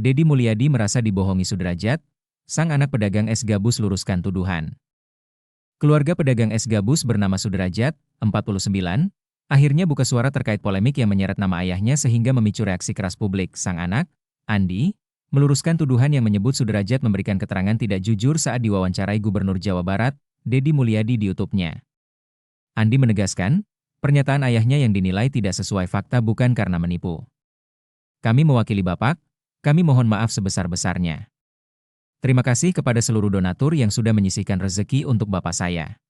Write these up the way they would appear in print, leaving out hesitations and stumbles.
Dedi Mulyadi merasa dibohongi Sudrajat, sang anak pedagang es gabus luruskan tuduhan. Keluarga pedagang es gabus bernama Sudrajat, 49, akhirnya buka suara terkait polemik yang menyeret nama ayahnya sehingga memicu reaksi keras publik. Sang anak, Andi, meluruskan tuduhan yang menyebut Sudrajat memberikan keterangan tidak jujur saat diwawancarai Gubernur Jawa Barat, Dedi Mulyadi di YouTube-nya. Andi menegaskan, pernyataan ayahnya yang dinilai tidak sesuai fakta bukan karena menipu. Kami mewakili Bapak, kami mohon maaf sebesar-besarnya. Terima kasih kepada seluruh donatur yang sudah menyisihkan rezeki untuk Bapak saya.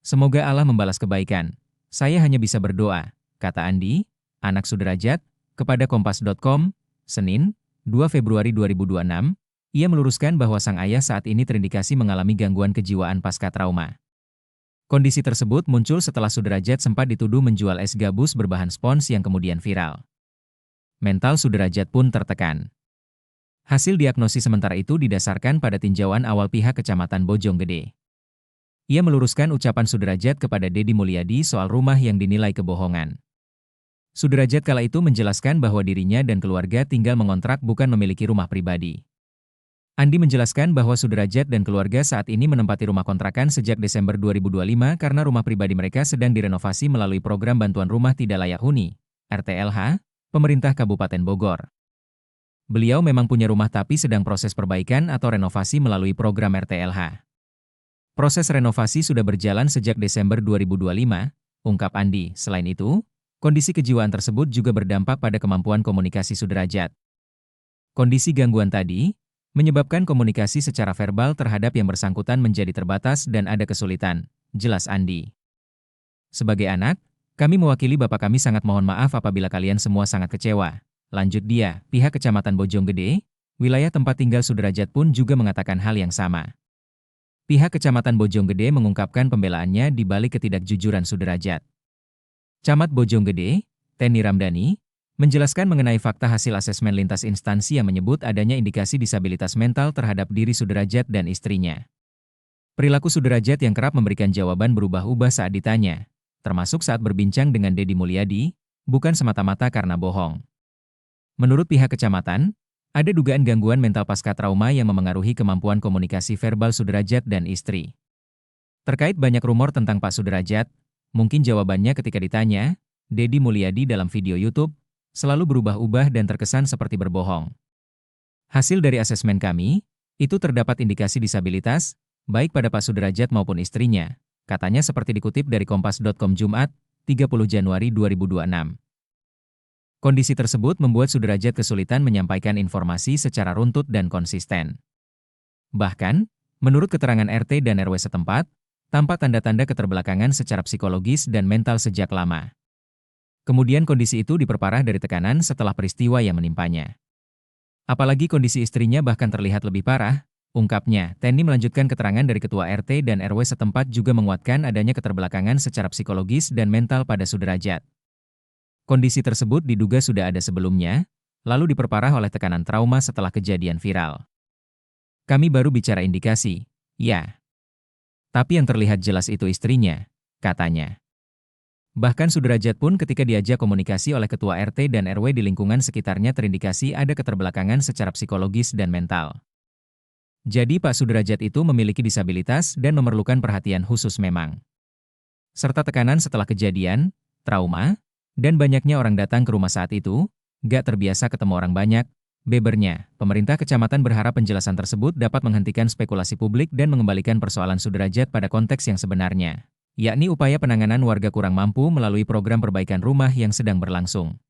Semoga Allah membalas kebaikan. Saya hanya bisa berdoa, kata Andi, anak Sudrajat, kepada Kompas.com, Senin, 2 Februari 2026, ia meluruskan bahwa sang ayah saat ini terindikasi mengalami gangguan kejiwaan pasca trauma. Kondisi tersebut muncul setelah Sudrajat sempat dituduh menjual es gabus berbahan spons yang kemudian viral. Mental Sudrajat pun tertekan. Hasil diagnosis sementara itu didasarkan pada tinjauan awal pihak Kecamatan Bojonggede. Ia meluruskan ucapan Sudrajat kepada Dedi Mulyadi soal rumah yang dinilai kebohongan. Sudrajat kala itu menjelaskan bahwa dirinya dan keluarga tinggal mengontrak bukan memiliki rumah pribadi. Andi menjelaskan bahwa Sudrajat dan keluarga saat ini menempati rumah kontrakan sejak Desember 2025 karena rumah pribadi mereka sedang direnovasi melalui program bantuan rumah tidak layak huni, RTLH, pemerintah Kabupaten Bogor. Beliau memang punya rumah tapi sedang proses perbaikan atau renovasi melalui program RTLH. Proses renovasi sudah berjalan sejak Desember 2025, ungkap Andi. Selain itu, kondisi kejiwaan tersebut juga berdampak pada kemampuan komunikasi Sudrajat. Kondisi gangguan tadi menyebabkan komunikasi secara verbal terhadap yang bersangkutan menjadi terbatas dan ada kesulitan, jelas Andi. Sebagai anak, kami mewakili Bapak kami sangat mohon maaf apabila kalian semua sangat kecewa. Lanjut dia, pihak Kecamatan Bojonggede, wilayah tempat tinggal Sudrajat pun juga mengatakan hal yang sama. Pihak Kecamatan Bojonggede mengungkapkan pembelaannya di balik ketidakjujuran Sudrajat. Camat Bojonggede, Teni Ramdhani, menjelaskan mengenai fakta hasil asesmen lintas instansi yang menyebut adanya indikasi disabilitas mental terhadap diri Sudrajat dan istrinya. Perilaku Sudrajat yang kerap memberikan jawaban berubah-ubah saat ditanya, termasuk saat berbincang dengan Dedi Mulyadi, bukan semata-mata karena bohong. Menurut pihak kecamatan, ada dugaan gangguan mental pasca trauma yang memengaruhi kemampuan komunikasi verbal Sudrajat dan istri. Terkait banyak rumor tentang Pak Sudrajat, mungkin jawabannya ketika ditanya, Dedi Mulyadi dalam video YouTube, selalu berubah-ubah dan terkesan seperti berbohong. Hasil dari asesmen kami, itu terdapat indikasi disabilitas, baik pada Pak Sudrajat maupun istrinya, katanya seperti dikutip dari Kompas.com Jumat, 30 Januari 2026. Kondisi tersebut membuat Sudrajat kesulitan menyampaikan informasi secara runtut dan konsisten. Bahkan, menurut keterangan RT dan RW setempat, tampak tanda-tanda keterbelakangan secara psikologis dan mental sejak lama. Kemudian kondisi itu diperparah dari tekanan setelah peristiwa yang menimpanya. Apalagi kondisi istrinya bahkan terlihat lebih parah, ungkapnya. Teni melanjutkan keterangan dari Ketua RT dan RW setempat juga menguatkan adanya keterbelakangan secara psikologis dan mental pada Sudrajat. Kondisi tersebut diduga sudah ada sebelumnya, lalu diperparah oleh tekanan trauma setelah kejadian viral. Kami baru bicara indikasi, ya. Tapi yang terlihat jelas itu istrinya, katanya. Bahkan Sudrajat pun ketika diajak komunikasi oleh Ketua RT dan RW di lingkungan sekitarnya terindikasi ada keterbelakangan secara psikologis dan mental. Jadi Pak Sudrajat itu memiliki disabilitas dan memerlukan perhatian khusus memang. Serta tekanan setelah kejadian, trauma, dan banyaknya orang datang ke rumah saat itu, gak terbiasa ketemu orang banyak, bebernya. Pemerintah kecamatan berharap penjelasan tersebut dapat menghentikan spekulasi publik dan mengembalikan persoalan Sudrajat pada konteks yang sebenarnya, yakni upaya penanganan warga kurang mampu melalui program perbaikan rumah yang sedang berlangsung.